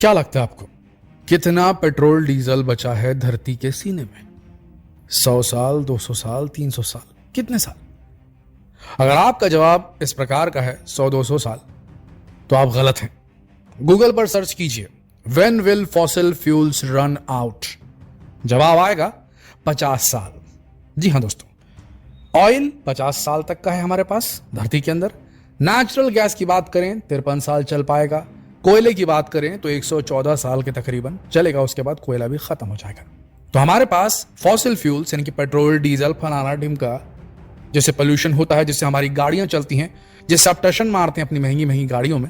क्या लगता है आपको कितना पेट्रोल डीजल बचा है धरती के सीने में? 100 साल, 200 साल, 300 साल, कितने साल? अगर आपका जवाब इस प्रकार का है 100-200 साल, तो आप गलत हैं। गूगल पर सर्च कीजिए when will fossil fuels run out. जवाब आएगा 50 साल। जी हां दोस्तों, ऑयल 50 साल तक का है हमारे पास धरती के अंदर। नेचुरल गैस की बात करें 53 साल चल पाएगा। कोयले की बात करें तो 114 साल के तकरीबन चलेगा, उसके बाद कोयला भी खत्म हो जाएगा। तो हमारे पास फॉसिल फ्यूल्स यानी कि पेट्रोल, डीजल, फलाना ढिमका, जिससे पोल्यूशन होता है, जिससे हमारी गाड़ियां चलती हैं, जिससे आप टशन मारते हैं अपनी महंगी महंगी गाड़ियों में,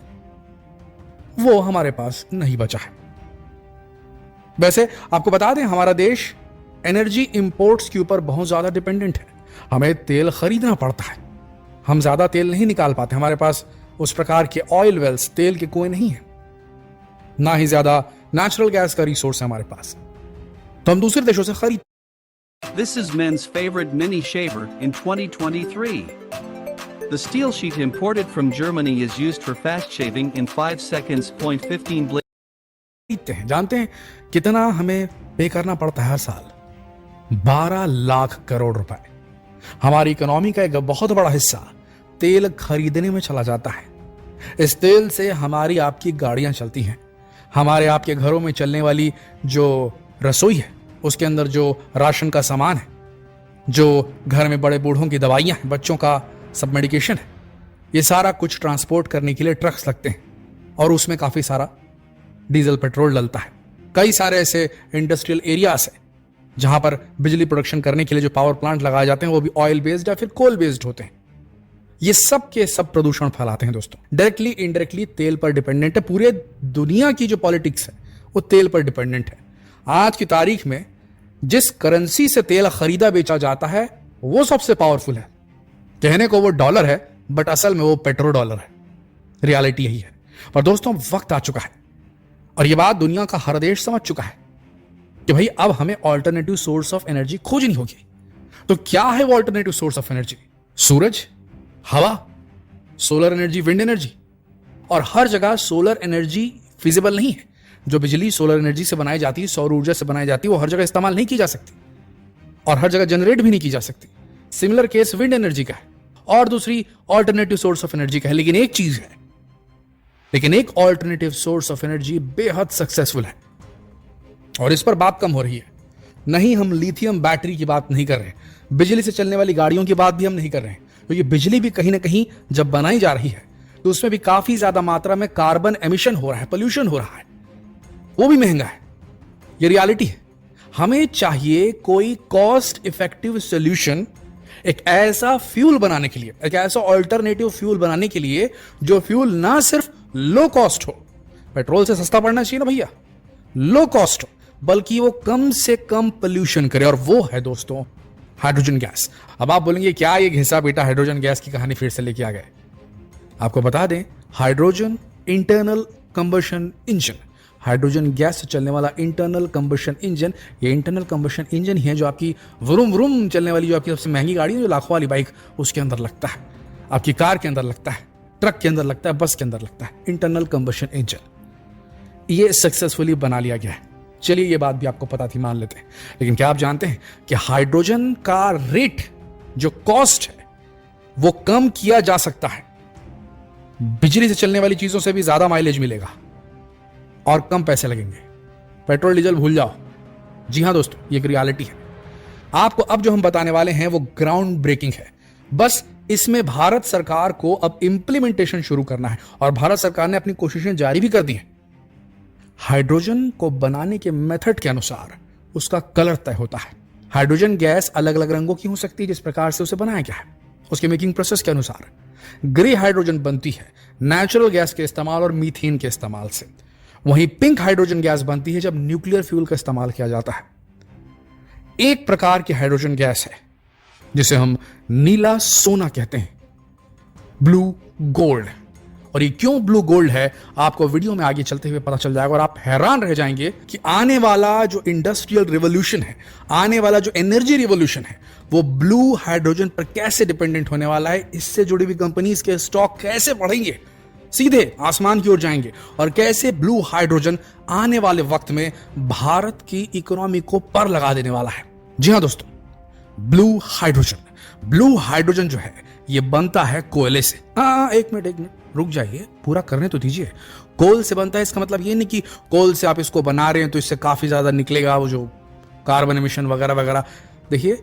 वो हमारे पास नहीं बचा है। वैसे आपको बता दें, हमारा देश एनर्जी इंपोर्ट्स के ऊपर बहुत ज्यादा डिपेंडेंट है। हमें तेल खरीदना पड़ता है, हम ज्यादा तेल नहीं निकाल पाते। हमारे पास उस प्रकार के ऑयल वेल्स, तेल के कुएं नहीं है, ना ही ज्यादा नेचुरल गैस का रिसोर्स है हमारे पास, तो हम दूसरे देशों से खरीद। This is men's favorite mini shaver in 2023. The steel sheet imported from Germany is used for fast shaving in 5 seconds. 15 blade. खरीदते हैं। जानते हैं कितना हमें पे करना पड़ता है हर साल? 12 लाख करोड़ रुपए। हमारी इकोनॉमी का एक बहुत बड़ा हिस्सा तेल खरीदने में चला जाता है। इस तेल से हमारी आपकी गाड़ियां चलती हैं, हमारे आपके घरों में चलने वाली जो रसोई है, उसके अंदर जो राशन का सामान है, जो घर में बड़े बूढ़ों की दवाइयां हैं, बच्चों का सब मेडिकेशन है, ये सारा कुछ ट्रांसपोर्ट करने के लिए ट्रक्स लगते हैं और उसमें काफी सारा डीजल पेट्रोल डलता है। कई सारे ऐसे इंडस्ट्रियल एरियाज हैं जहां पर बिजली प्रोडक्शन करने के लिए जो पावर प्लांट लगाए जाते हैं वो भी ऑयल बेस्ड या फिर कोल बेस्ड होते हैं। ये सब के सब प्रदूषण फैलाते हैं दोस्तों। डायरेक्टली इनडायरेक्टली तेल पर डिपेंडेंट है। पूरे दुनिया की जो पॉलिटिक्स है वो तेल पर डिपेंडेंट है। आज की तारीख में जिस करेंसी से तेल खरीदा बेचा जाता है वो सबसे पावरफुल है। कहने को वो डॉलर है, बट असल में वो पेट्रो डॉलर है। रियलिटी यही है। और दोस्तों, वक्त आ चुका है और ये बात दुनिया का हर देश समझ चुका है कि भाई अब हमें ऑल्टरनेटिव सोर्स ऑफ एनर्जी खोजनी होगी। तो क्या है वो ऑल्टरनेटिव सोर्स ऑफ एनर्जी? सूरज, हवा, सोलर एनर्जी, विंड एनर्जी। और हर जगह सोलर एनर्जी फिजिबल नहीं है। जो बिजली सोलर एनर्जी से बनाई जाती है, सौर ऊर्जा से बनाई जाती है, वो हर जगह इस्तेमाल नहीं की जा सकती और हर जगह जनरेट भी नहीं की जा सकती। सिमिलर केस विंड एनर्जी का है और दूसरी ऑल्टरनेटिव सोर्स ऑफ एनर्जी का है। लेकिन एक ऑल्टरनेटिव सोर्स ऑफ एनर्जी बेहद सक्सेसफुल है और इस पर बात कम हो रही है। नहीं, हम लिथियम बैटरी की बात नहीं कर रहे, बिजली से चलने वाली गाड़ियों की बात भी हम नहीं कर रहे हैं। तो ये बिजली भी कहीं ना कहीं जब बनाई जा रही है तो उसमें भी काफी ज्यादा मात्रा में कार्बन एमिशन हो रहा है, पोल्यूशन हो रहा है, वो भी महंगा है। ये रियलिटी है। हमें चाहिए कोई कॉस्ट इफेक्टिव सोल्यूशन, एक ऐसा फ्यूल बनाने के लिए, एक ऐसा ऑल्टरनेटिव फ्यूल बनाने के लिए जो फ्यूल ना सिर्फ लो कॉस्ट हो, पेट्रोल से सस्ता पड़ना चाहिए ना भैया, लो कॉस्ट हो, बल्कि वो कम से कम पोल्यूशन करे, और वो है दोस्तों हाइड्रोजन गैस। अब आप बोलेंगे क्या ये घिसा बेटा हाइड्रोजन गैस की कहानी फिर से लेके आ गए? आपको बता दें, hydrogen internal combustion engine, hydrogen gas से चलने वाला इंटरनल कंबशन इंजन, ये इंटरनल कंबशन इंजन ही है जो आपकी वरुम वरुम चलने वाली, जो आपकी सबसे महंगी गाड़ी है, जो लाखों वाली बाइक, उसके अंदर लगता है, आपकी कार के अंदर लगता है, ट्रक के अंदर लगता है, बस के अंदर लगता है। इंटरनल कंबशन इंजन ये सक्सेसफुली बना लिया गया है। चलिए, ये बात भी आपको पता थी, मान लेते हैं। लेकिन क्या आप जानते हैं कि हाइड्रोजन का रेट, जो कॉस्ट है, वो कम किया जा सकता है। बिजली से चलने वाली चीजों से भी ज्यादा माइलेज मिलेगा और कम पैसे लगेंगे। पेट्रोल डीजल भूल जाओ। जी हां दोस्तों, ये एक रियलिटी है। आपको अब जो हम बताने वाले हैं वो ग्राउंड ब्रेकिंग है। बस इसमें भारत सरकार को अब इंप्लीमेंटेशन शुरू करना है और भारत सरकार ने अपनी कोशिशें जारी भी कर दी हैं। हाइड्रोजन को बनाने के मेथड के अनुसार उसका कलर तय होता है। हाइड्रोजन गैस अलग अलग रंगों की हो सकती है जिस प्रकार से उसे बनाया गया है। उसके मेकिंग प्रोसेस के अनुसार ग्रे हाइड्रोजन बनती है नेचुरल गैस के इस्तेमाल और मीथेन के इस्तेमाल से। वहीं पिंक हाइड्रोजन गैस बनती है जब न्यूक्लियर फ्यूल का इस्तेमाल किया जाता है। एक प्रकार की हाइड्रोजन गैस है जिसे हम नीला सोना कहते हैं, ब्लू गोल्ड। और ये क्यों ब्लू गोल्ड है आपको वीडियो में आगे चलते हुए पता चल जाएगा और आप हैरान रह जाएंगे कि आने वाला जो इंडस्ट्रियल रिवॉल्यूशन है, आने वाला जो एनर्जी रिवॉल्यूशन है, वो ब्लू हाइड्रोजन पर कैसे डिपेंडेंट होने वाला है। इससे जुड़ी हुई कंपनीज के स्टॉक कैसे बढ़ेंगे, सीधे आसमान की ओर जाएंगे और कैसे ब्लू हाइड्रोजन आने वाले वक्त में भारत की इकोनॉमी को पर लगा देने वाला है। जी हां दोस्तों, ब्लू हाइड्रोजन जो है ये बनता है कोयले से। एक मिनट रुक जाइए, पूरा करने तो दीजिए। कोल से बनता है, इसका मतलब ये नहीं कि कोल से आप इसको बना रहे हैं तो इससे काफी ज्यादा निकलेगा वो जो कार्बन एमिशन वगैरह वगैरह। देखिए,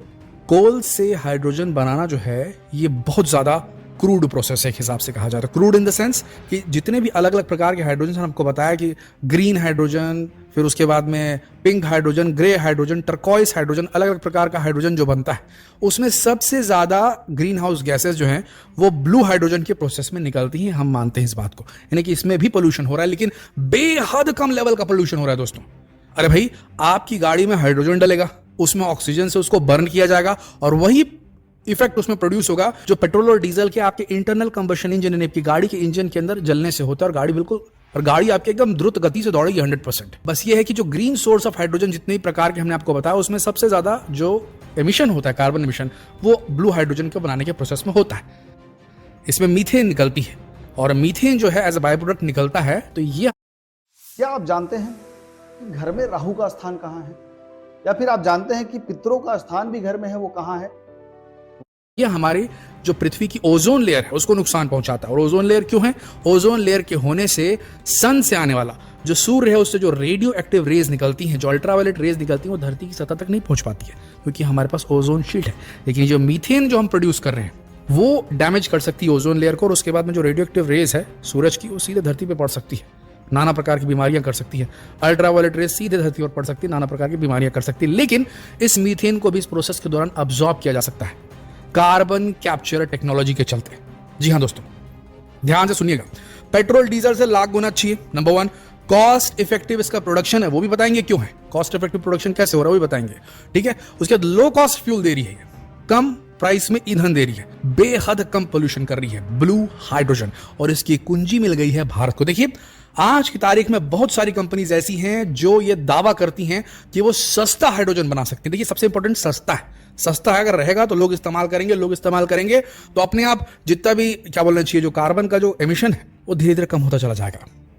कोल से हाइड्रोजन बनाना जो है ये बहुत ज्यादा क्रूड प्रोसेस है, एक हिसाब से कहा जाता है। क्रूड इन द सेंस कि जितने भी अलग अलग प्रकार के हाइड्रोजन आपको बताया कि ग्रीन हाइड्रोजन, फिर उसके बाद में pink hydrogen, grey hydrogen, turquoise hydrogen, अलग अलग प्रकार का हाइड्रोजन जो बनता है उसमें सबसे ज्यादा ग्रीन हाउस गैसेस जो हैं वो ब्लू हाइड्रोजन के प्रोसेस में निकलती हैं। हम मानते हैं इस बात को, यानी कि इसमें भी पोल्यूशन हो रहा है, लेकिन बेहद कम लेवल का पोल्यूशन हो रहा है दोस्तों। अरे भाई, आपकी गाड़ी में हाइड्रोजन डलेगा, उसमें ऑक्सीजन से उसको बर्न किया जाएगा और वही इफेक्ट उसमें प्रोड्यूस होगा जो पेट्रोल और डीजल के आपके इंटरनल कंबशन इंजन यानी आपकी गाड़ी के इंजन के अंदर जलने से होता है। और गाड़ी आपकी एकदम द्रुत गति से दौड़ेगी 100%। बस ये है कि जो ग्रीन सोर्स ऑफ हाइड्रोजन जितने प्रकार के हमने आपको बताया उसमें सबसे ज्यादा जो एमिशन होता है, कार्बन एमिशन, वो ब्लू हाइड्रोजन को बनाने के प्रोसेस में होता है। इसमें मीथेन निकलती है और मीथेन जो है एज अ बाय प्रोडक्ट निकलता है। तो ये क्या आप जानते हैं कि घर में राहु का स्थान कहाँ है, या फिर आप जानते हैं कि पितरों का स्थान भी घर में है, वो कहाँ है? ये हमारी जो पृथ्वी की ओजोन लेयर है उसको नुकसान पहुंचाता है। और ओजोन लेयर क्यों है? ओजोन लेयर के होने से सन से आने वाला जो सूर्य है उससे जो रेडियो एक्टिव रेज निकलती हैं, जो अल्ट्रावायलेट रेज निकलती हैं, वो धरती की सतह तक नहीं पहुंच पाती है क्योंकि हमारे पास ओजोन शीट है। लेकिन जो मीथेन जो हम प्रोड्यूस कर रहे हैं वो डैमेज कर सकती है ओजोन लेयर को, और उसके बाद में जो रेडियो एक्टिव रेज है सूरज की वो सीधे धरती पर पड़ सकती है, नाना प्रकार की बीमारियां कर सकती है। अल्ट्रावायलेट रेज सीधे धरती पर पड़ सकती है, नाना प्रकार की बीमारियां कर सकती है। लेकिन इस मीथेन को भी इस प्रोसेस के दौरान अब्सॉर्ब किया जा सकता है कार्बन कैप्चर टेक्नोलॉजी के चलते। जी हां दोस्तों, ध्यान से सुनिएगा, पेट्रोल डीजल से लाख गुना अच्छी है। नंबर 1, कॉस्ट इफेक्टिव इसका प्रोडक्शन है, वो भी बताएंगे क्यों है। कॉस्ट इफेक्टिव प्रोडक्शन कैसे हो रहा है वो भी बताएंगे, ठीक है। उसके बाद लो कॉस्ट फ्यूल दे रही है, कम प्राइस में ईंधन दे रही है, बेहद कम पोल्यूशन कर रही है, ब्लू हाइड्रोजन, और इसकी कुंजी मिल गई है भारत को। देखिए, आज की तारीख में बहुत सारी कंपनीज ऐसी हैं जो ये दावा करती हैं कि वो सस्ता हाइड्रोजन बना सकती हैं। देखिए, सबसे इंपॉर्टेंट सस्ता है। सस्ता है अगर रहेगा तो लोग इस्तेमाल करेंगे तो अपने आप जितना भी क्या बोलना चाहिए जो कार्बन का जो एमिशन है वो धीरे धीरे कम होता चला जाएगा।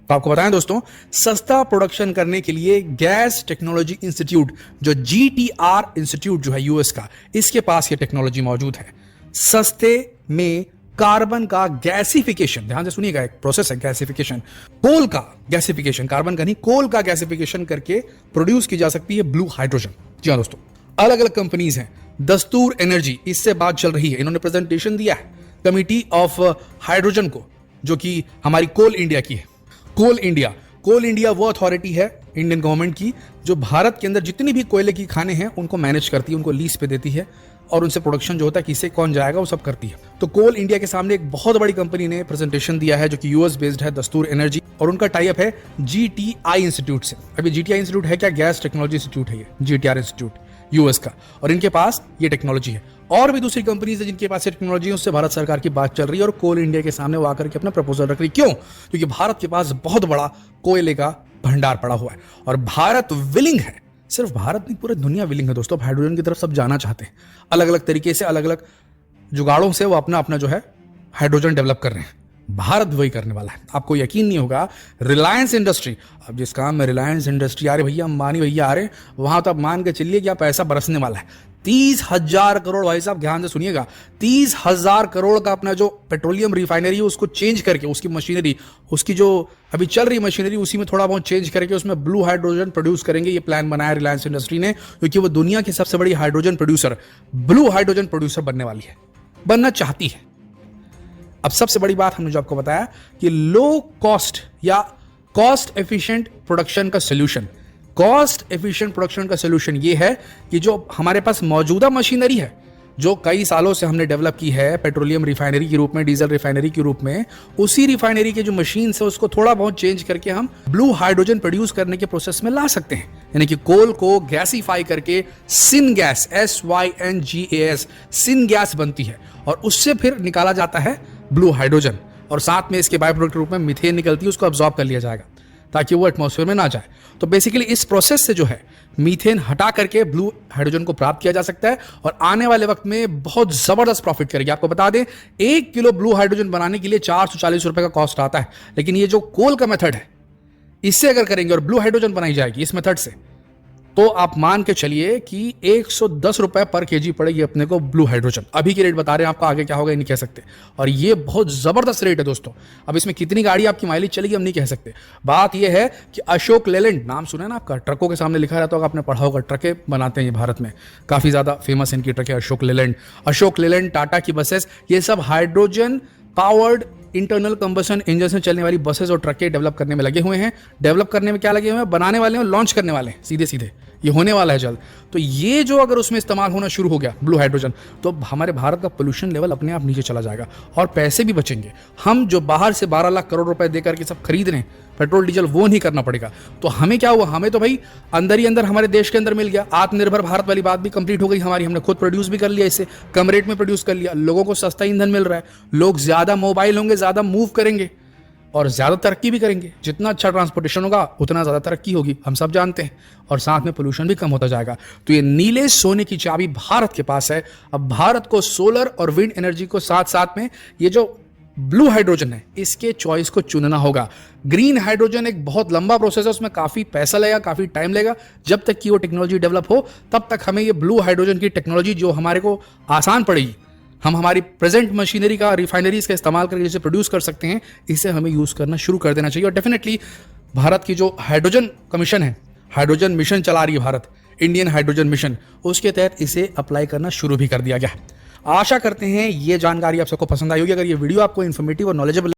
तो आपको बताएं दोस्तों, सस्ता प्रोडक्शन करने के लिए गैस टेक्नोलॉजी इंस्टीट्यूट जो GTR इंस्टीट्यूट जो है यूएस का, इसके पास ये टेक्नोलॉजी मौजूद है। सस्ते में कार्बन का गैसिफिकेशन, ध्यान से सुनिएगा, एक प्रोसेस है गैसिफिकेशन, कोल का गैसिफिकेशन, कार्बन का नहीं कोल का गैसिफिकेशन करके प्रोड्यूस की जा सकती है ब्लू हाइड्रोजन। जी हाँ दोस्तों, अलग अलग कंपनीज हैं। दस्तूर एनर्जी, इससे बात चल रही है, इन्होंने प्रेजेंटेशन दिया है कमिटी ऑफ हाइड्रोजन को, जो कि हमारी कोल इंडिया की है। कोल इंडिया वो अथॉरिटी है इंडियन गवर्नमेंट की जो भारत के अंदर जितनी भी कोयले की खाने हैं उनको मैनेज करती है, उनको लीज पे देती है और उनसे प्रोडक्शन जो होता है किसे कौन जाएगा वो सब करती है। तो कोल इंडिया के सामने एक बहुत बड़ी कंपनी ने प्रेजेंटेशन दिया है जो कि यूएस बेस्ड है, दस्तूर एनर्जी, और उनका टाई अप है GTI इंस्टीट्यूट से। अभी GTI इंस्टीट्यूट है क्या? गैस टेक्नोलॉजी इंस्टीट्यूट है ये, GTR इंस्टीट्यूट यूएस का, और इनके पास ये टेक्नोलॉजी है। और भी दूसरी कंपनीज है जिनके पास ये टेक्नोलॉजी है, उससे भारत सरकार की बात चल रही है और कोल इंडिया के सामने वो आकर के अपना प्रपोजल रख रही। क्यों? क्योंकि भारत के पास बहुत बड़ा कोयले का भंडार पड़ा हुआ है और भारत विलिंग है, सिर्फ भारत नहीं पूरी दुनिया विलिंग है दोस्तों, हाइड्रोजन की तरफ सब जाना चाहते हैं। अलग अलग तरीके से, अलग अलग जुगाड़ों से वो अपना अपना जो है हाइड्रोजन डेवलप कर रहे हैं। भारत वही करने वाला है। आपको यकीन नहीं होगा, रिलायंस इंडस्ट्री, अब जिस काम में रिलायंस इंडस्ट्री आ रही, भैया अंबानी भैया आ रहे, वहां तो आप मान के चलिए कि पैसा बरसने वाला है। 30,000 करोड़, भाई साहब ध्यान से सुनिएगा, 30,000 करोड़ का अपना जो पेट्रोलियम रिफाइनरी है उसको चेंज करके, उसकी मशीनरी, उसकी जो अभी चल रही मशीनरी उसी में थोड़ा बहुत चेंज करके उसमें ब्लू हाइड्रोजन प्रोड्यूस करेंगे। ये प्लान बनाया रिलायंस इंडस्ट्री ने, क्योंकि वो दुनिया की सबसे बड़ी hydrogen producer, blue hydrogen producer बनने वाली है, बनना चाहती है। अब सबसे बड़ी बात हमने जो आपको बताया कि लो कॉस्ट या कॉस्ट एफिशिएंट प्रोडक्शन का सोल्यूशन, कॉस्ट एफिशिएंट प्रोडक्शन का सोल्यूशन ये है कि जो हमारे पास मौजूदा मशीनरी है जो कई सालों से हमने डेवलप की है पेट्रोलियम रिफाइनरी के रूप में, डीजल रिफाइनरी के रूप में, उसी रिफाइनरी के जो मशीन है उसको थोड़ा बहुत चेंज करके हम ब्लू हाइड्रोजन प्रोड्यूस करने के प्रोसेस में ला सकते हैं। यानी कि कोल को गैसीफाई करके syn gas, SYNGAS, syn gas बनती है और उससे फिर निकाला जाता है ब्लू हाइड्रोजन, और साथ में इसके बाय प्रोडक्ट रूप में मीथेन निकलती है, उसको अब्सॉर्ब कर लिया जाएगा। ताकि वो एटमॉस्फेयर में ना जाए। तो बेसिकली इस प्रोसेस से जो है मीथेन हटा करके ब्लू हाइड्रोजन को प्राप्त किया जा सकता है और आने वाले वक्त में बहुत जबरदस्त प्रॉफिट करेगी। आपको बता दें 1 किलो ब्लू हाइड्रोजन बनाने के लिए 440 रुपए का कॉस्ट आता है, लेकिन ये जो कोल का मेथड है इससे अगर करेंगे और ब्लू हाइड्रोजन बनाई जाएगी इस मेथड से, तो आप मान के चलिए कि 110 रुपए पर केजी पड़ेगी अपने को ब्लू हाइड्रोजन। अभी की रेट बता रहे हैं, आपको आगे क्या होगा ये नहीं कह सकते, और ये बहुत जबरदस्त रेट है दोस्तों। अब इसमें कितनी गाड़ी आपकी माइलेज चलेगी हम नहीं कह सकते। बात यह है कि अशोक लेलैंड, नाम सुना है ना आपका, ट्रकों के सामने लिखा रहता होगा, आपने पढ़ा होगा, ट्रकें बनाते हैं ये भारत में, काफी ज्यादा फेमस इनकी ट्रकें अशोक लेलैंड, टाटा की बसेस, ये सब hydrogen powered internal combustion engine से चलने वाली बसेस और ट्रकें डेवलप करने में लगे हुए हैं। डेवलप करने में क्या लगे हुए हैं, बनाने वाले हैं, लॉन्च करने वाले हैं, सीधे सीधे ये होने वाला है जल्द। तो ये जो अगर उसमें इस्तेमाल होना शुरू हो गया ब्लू हाइड्रोजन, तो हमारे भारत का पोल्यूशन लेवल अपने आप नीचे चला जाएगा और पैसे भी बचेंगे। हम जो बाहर से 12 लाख करोड़ रुपए देकर के सब खरीद रहे हैं पेट्रोल डीजल, वो नहीं करना पड़ेगा। तो हमें क्या हुआ, हमें तो भाई अंदर ही अंदर हमारे देश के अंदर मिल गया। आत्मनिर्भर भारत वाली बात भी कंप्लीट हो गई हमारी, हमने खुद प्रोड्यूस भी कर लिया, इससे कम रेट में प्रोड्यूस कर लिया, लोगों को सस्ता ईंधन मिल रहा है, लोग ज्यादा मोबाइल होंगे, ज्यादा मूव करेंगे और ज्यादा तरक्की भी करेंगे। जितना अच्छा ट्रांसपोर्टेशन होगा उतना ज्यादा तरक्की होगी, हम सब जानते हैं, और साथ में पोल्यूशन भी कम होता जाएगा। तो ये नीले सोने की चाबी भारत के पास है। अब भारत को सोलर और विंड एनर्जी को साथ साथ में ये जो ब्लू हाइड्रोजन है इसके चॉइस को चुनना होगा। ग्रीन हाइड्रोजन एक बहुत लंबा प्रोसेस है, उसमें काफी पैसा लगेगा, काफी टाइम लगेगा। जब तक कि वो टेक्नोलॉजी डेवलप हो तब तक हमें ये ब्लू हाइड्रोजन की टेक्नोलॉजी जो हमारे को आसान पड़ेगी, हम हमारी प्रेजेंट मशीनरी का, रिफाइनरीज का इस्तेमाल करके जिसे प्रोड्यूस कर सकते हैं, इसे हमें यूज करना शुरू कर देना चाहिए। और डेफिनेटली भारत की जो हाइड्रोजन कमीशन है, हाइड्रोजन मिशन चला रही है भारत, इंडियन हाइड्रोजन मिशन, उसके तहत इसे अप्लाई करना शुरू भी कर दिया गया। आशा करते हैं ये जानकारी आप सबको पसंद आई होगी। अगर ये वीडियो आपको इन्फॉर्मेटिव और नॉलेजेबल